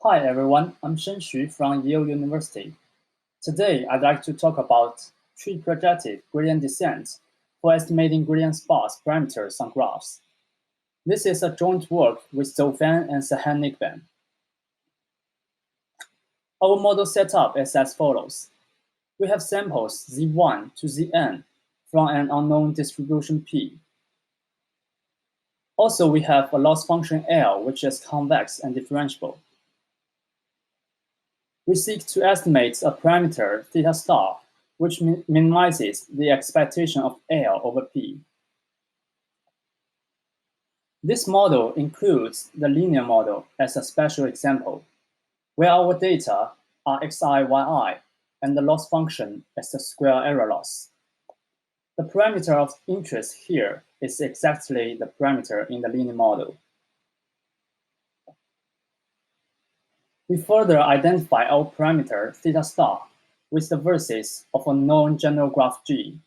Hi everyone, I'm Sheng Xu from Yale University. Today I'd like to talk about tree-projected gradient descent for estimating gradient-sparse parameters on graphs. This is a joint work with Zhou Fan and Sahand Negahban. Our model setup is as follows. We have samples z1 to zn from an unknown distribution P. Also, we have a loss function L, which is convex and differentiable. We seek to estimate a parameter theta star, which minimizes the expectation of L over P. This model includes the linear model as a special example, where our data are xi, yi, and the loss function is the square error loss. The parameter of interest here is exactly the parameter in the linear model. We further identify our parameter theta star with the vertices of a known general graph G.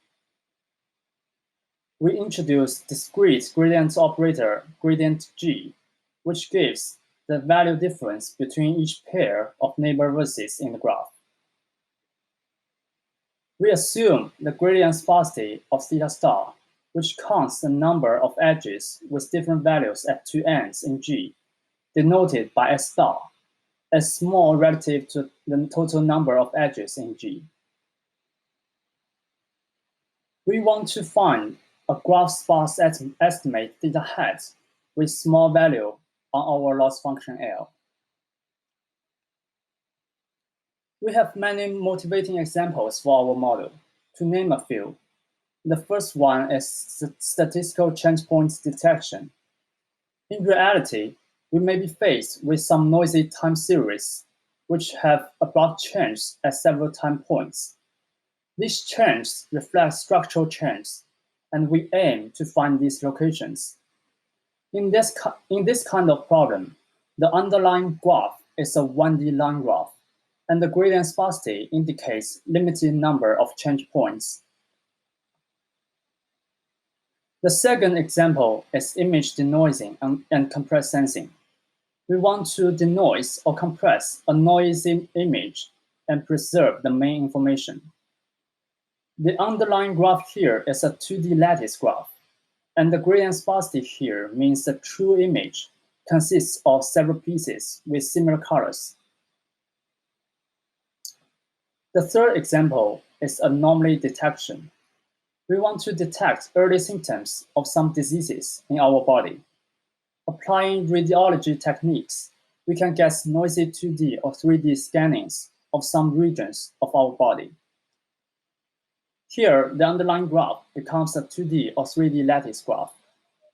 We introduce discrete gradient operator gradient G, which gives the value difference between each pair of neighbor vertices in the graph. We assume the gradient sparsity of theta star, which counts the number of edges with different values at two ends in G, denoted by S star, as small relative to the total number of edges in G. We want to find a graph sparse estimate theta hat with small value on our loss function L. We have many motivating examples for our model. To name a few, the first one is statistical change points detection. In reality, we may be faced with some noisy time series, which have abrupt changes at several time points. These changes reflect structural changes, and we aim to find these locations. In this kind of problem, the underlying graph is a 1D line graph, and the gradient sparsity indicates limited number of change points. The second example is image denoising and compress sensing. We want to denoise or compress a noisy image and preserve the main information. The underlying graph here is a 2D lattice graph, and the gradient sparsity here means the true image consists of several pieces with similar colors. The third example is anomaly detection. We want to detect early symptoms of some diseases in our body. Applying radiology techniques, we can guess noisy 2D or 3D scannings of some regions of our body. Here, the underlying graph becomes a 2D or 3D lattice graph,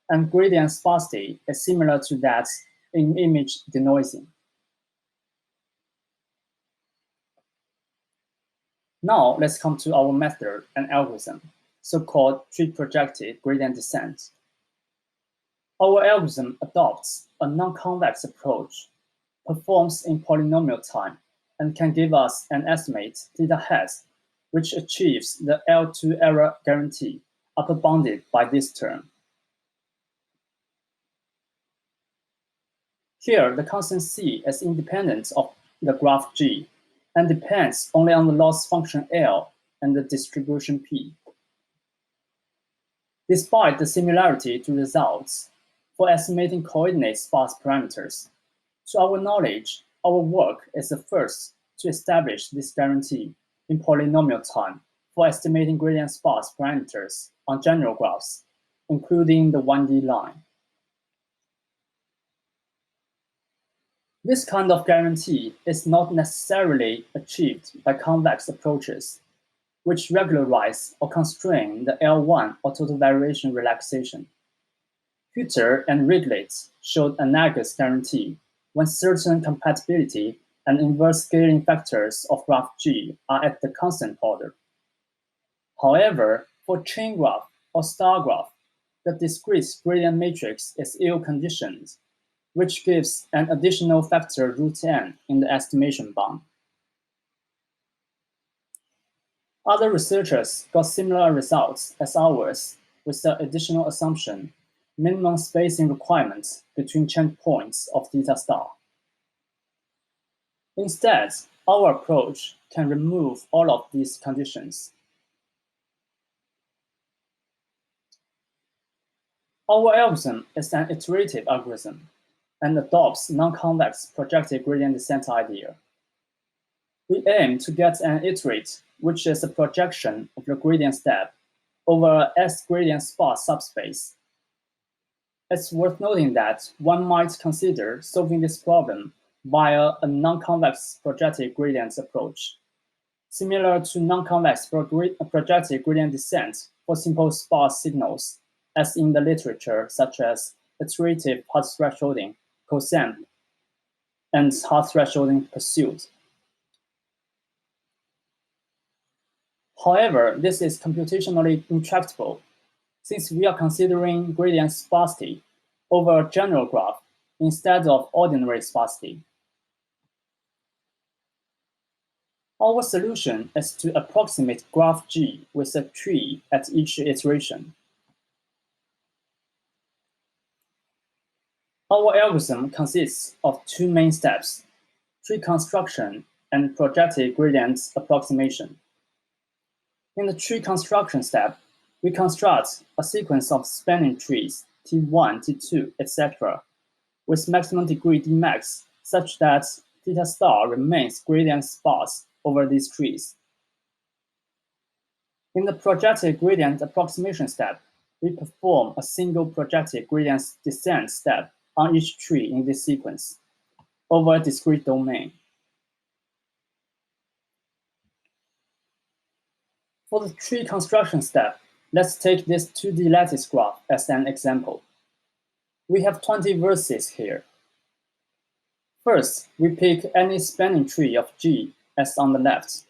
and gradient sparsity is similar to that in image denoising. Now, let's come to our method and algorithm, so-called tree-projected gradient descent. Our algorithm adopts a non-convex approach, performs in polynomial time, and can give us an estimate theta hat, which achieves the L2 error guarantee, upper bounded by this term. Here, the constant C is independent of the graph G and depends only on the loss function L and the distribution P. Despite the similarity to results for estimating coordinate sparse parameters, to our knowledge, our work is the first to establish this guarantee in polynomial time for estimating gradient sparse parameters on general graphs, including the 1D line. This kind of guarantee is not necessarily achieved by convex approaches, which regularize or constrain the L1 or total variation relaxation. Hütter and Riglitz showed analogous guarantee when certain compatibility and inverse scaling factors of graph G are at the constant order. However, for chain graph or star graph, the discrete gradient matrix is ill-conditioned, which gives an additional factor root n in the estimation bound. Other researchers got similar results as ours with the additional assumption minimum spacing requirements between change points of theta star. Instead, our approach can remove all of these conditions. Our algorithm is an iterative algorithm and adopts non-convex projective gradient descent idea. We aim to get an iterate, which is a projection of the gradient step, over S gradient-sparse subspace. It's worth noting that one might consider solving this problem via a non-convex projective gradient approach, similar to non-convex projective gradient descent for simple sparse signals, as in the literature such as iterative hard thresholding, cosine, and hard thresholding pursuit. However, this is computationally intractable, since we are considering gradient sparsity over a general graph instead of ordinary sparsity. Our solution is to approximate graph G with a tree at each iteration. Our algorithm consists of two main steps: tree construction and projective gradient approximation. In the tree construction step, we construct a sequence of spanning trees, T1, T2, etc., with maximum degree Dmax, such that theta star remains gradient sparse over these trees. In the projective gradient approximation step, we perform a single projective gradient descent step on each tree in this sequence over a discrete domain. For the tree construction step, let's take this 2D lattice graph as an example. We have 20 vertices here. First, we pick any spanning tree of G as on the left.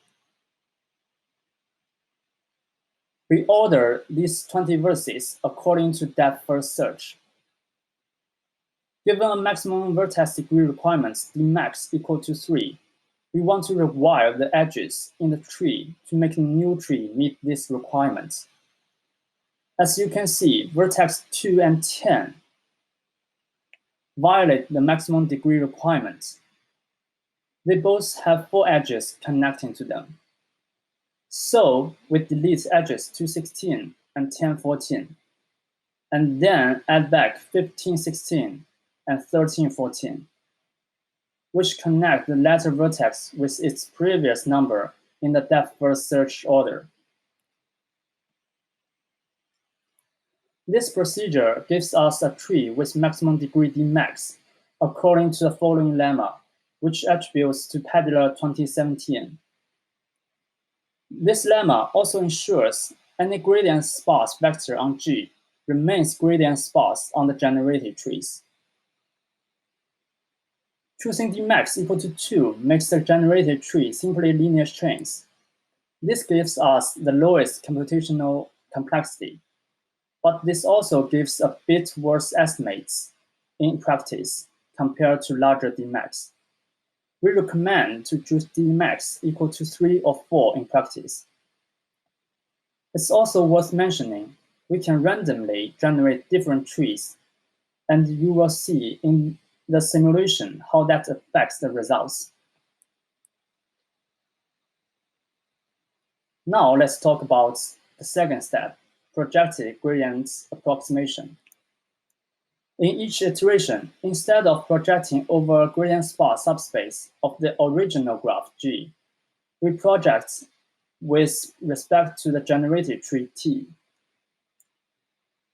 We order these 20 vertices according to depth first search. Given a maximum vertex degree requirements Dmax equal to 3, we want to rewire the edges in the tree to make a new tree meet this requirement. As you can see, vertex 2 and 10 violate the maximum degree requirements. They both have 4 edges connecting to them. So we delete edges 216 and 1014, and then add back 1516 and 1314, which connect the latter vertex with its previous number in the depth first search order. This procedure gives us a tree with maximum degree Dmax, according to the following lemma, which attributes to Padilla 2017. This lemma also ensures any gradient sparse vector on G remains gradient sparse on the generated trees. Choosing Dmax equal to 2 makes the generated tree simply linear chains. This gives us the lowest computational complexity, but this also gives a bit worse estimates in practice compared to larger Dmax. We recommend to choose Dmax equal to 3 or 4 in practice. It's also worth mentioning, we can randomly generate different trees, and you will see in the simulation how that affects the results. Now let's talk about the second step, projective gradient approximation. In each iteration, instead of projecting over a gradient sparse subspace of the original graph G, we project with respect to the generated tree T.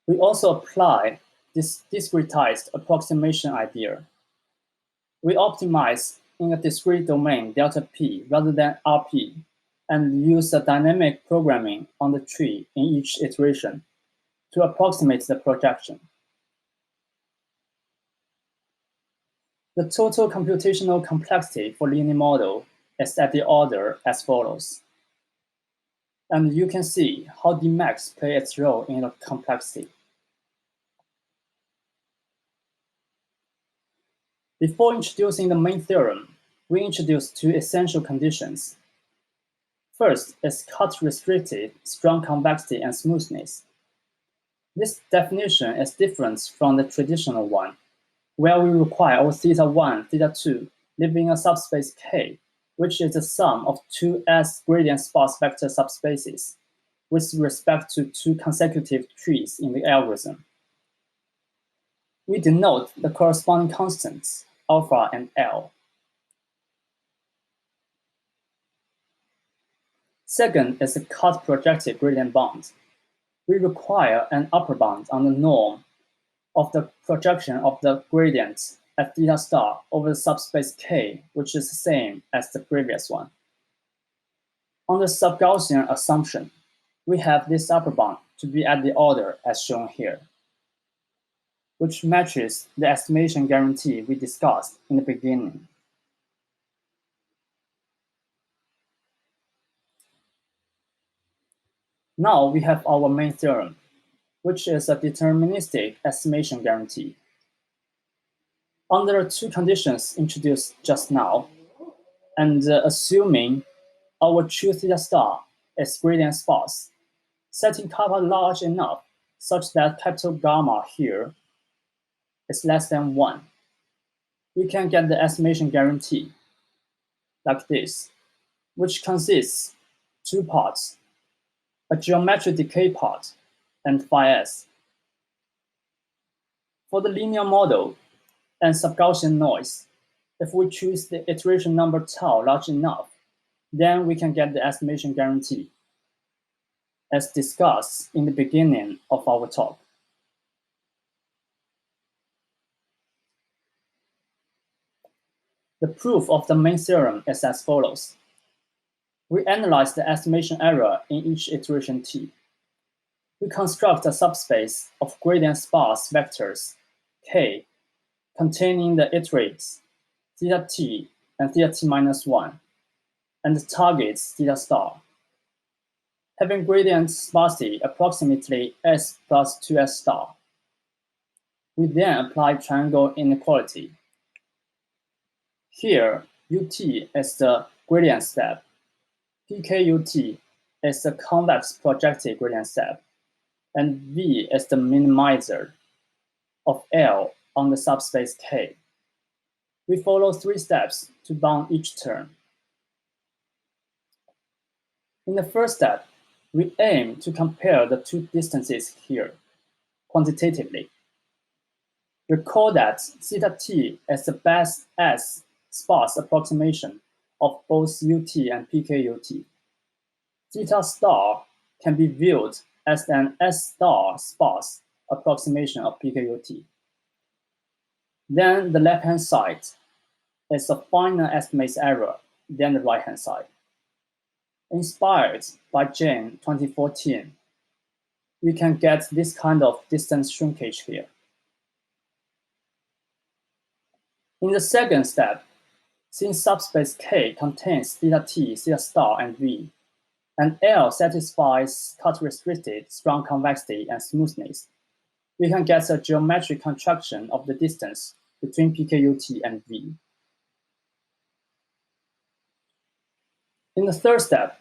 We also apply this discretized approximation idea. We optimize in a discrete domain delta P rather than RP, and use a dynamic programming on the tree in each iteration to approximate the projection. The total computational complexity for linear model is at the order as follows. And you can see how Dmax plays its role in the complexity. Before introducing the main theorem, we introduce 2 essential conditions. First is cut-restricted, strong convexity and smoothness. This definition is different from the traditional one, where we require our theta 1, theta 2 leaving a subspace K, which is the sum of two S gradient-sparse vector subspaces with respect to two consecutive trees in the algorithm. We denote the corresponding constants, alpha and L. Second is the cut projective gradient bound. We require an upper bound on the norm of the projection of the gradient at theta star over the subspace K, which is the same as the previous one. On the sub-Gaussian assumption, we have this upper bound to be at the order as shown here, which matches the estimation guarantee we discussed in the beginning. Now we have our main theorem, which is a deterministic estimation guarantee. Under two conditions introduced just now, and assuming our true theta star is gradient sparse, setting kappa large enough such that capital gamma here is less than 1, we can get the estimation guarantee like this, which consists two parts, a geometric decay part and phi s. For the linear model and sub-Gaussian noise, if we choose the iteration number tau large enough, then we can get the estimation guarantee, as discussed in the beginning of our talk. The proof of the main theorem is as follows. We analyze the estimation error in each iteration t. We construct a subspace of gradient-sparse vectors k containing the iterates theta t and theta t minus 1, and the targets theta star. Having gradient sparsity approximately s plus 2s star, we then apply triangle inequality. Here, ut is the gradient step, pkut is the convex projective gradient step, and v is the minimizer of L on the subspace K. We follow 3 steps to bound each term. In the first step, we aim to compare the two distances here quantitatively. Recall that theta t is the best S sparse approximation of both ut and pkut. Theta star can be viewed as an S star sparse approximation of pkut. Then the left-hand side is a finer estimates error than the right-hand side. Inspired by Jane 2014, we can get this kind of distance shrinkage here. In the second step, since subspace K contains theta t, theta star, and v, and L satisfies cut-restricted strong convexity and smoothness, we can get a geometric contraction of the distance between pkut and v. In the third step,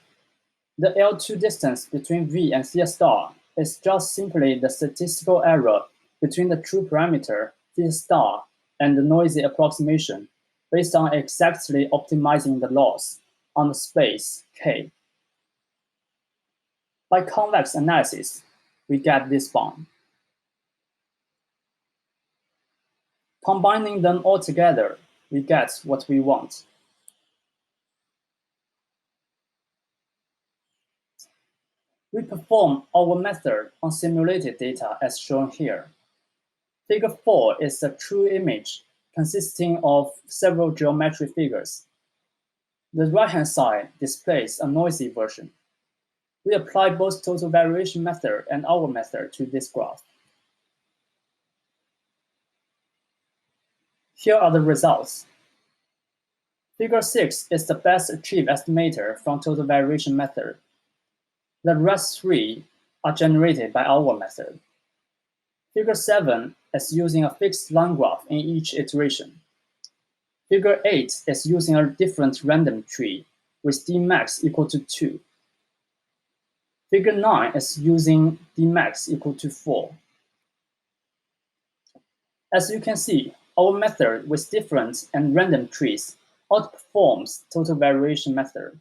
the L2 distance between v and theta star is just simply the statistical error between the true parameter theta star and the noisy approximation based on exactly optimizing the loss on the space K. By convex analysis, we get this bound. Combining them all together, we get what we want. We perform our method on simulated data as shown here. Figure 4 is a true image consisting of several geometric figures. The right-hand side displays a noisy version. We apply both total variation method and our method to this graph. Here are the results. Figure 6 is the best achieved estimator from total variation method. The rest 3 are generated by our method. Figure 7 is using a fixed line graph in each iteration. Figure 8 is using a different random tree with dmax equal to 2. Figure 9 is using dmax equal to 4. As you can see, our method with different and random trees outperforms total variation method.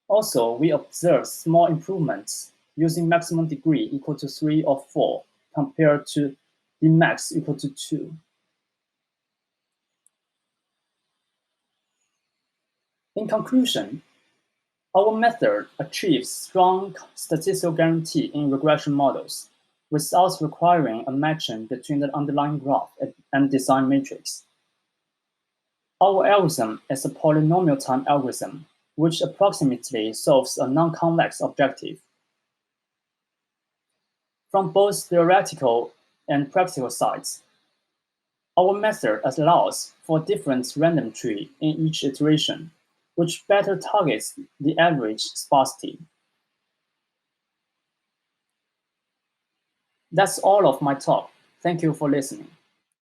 Also, we observe small improvements using maximum degree equal to 3 or 4 compared to the max equal to 2. In conclusion, our method achieves strong statistical guarantee in regression models without requiring a matching between the underlying graph and design matrix. Our algorithm is a polynomial time algorithm, which approximately solves a non-convex objective. From both theoretical and practical sides, our method allows for different random tree in each iteration, which better targets the average sparsity. That's all of my talk. Thank you for listening.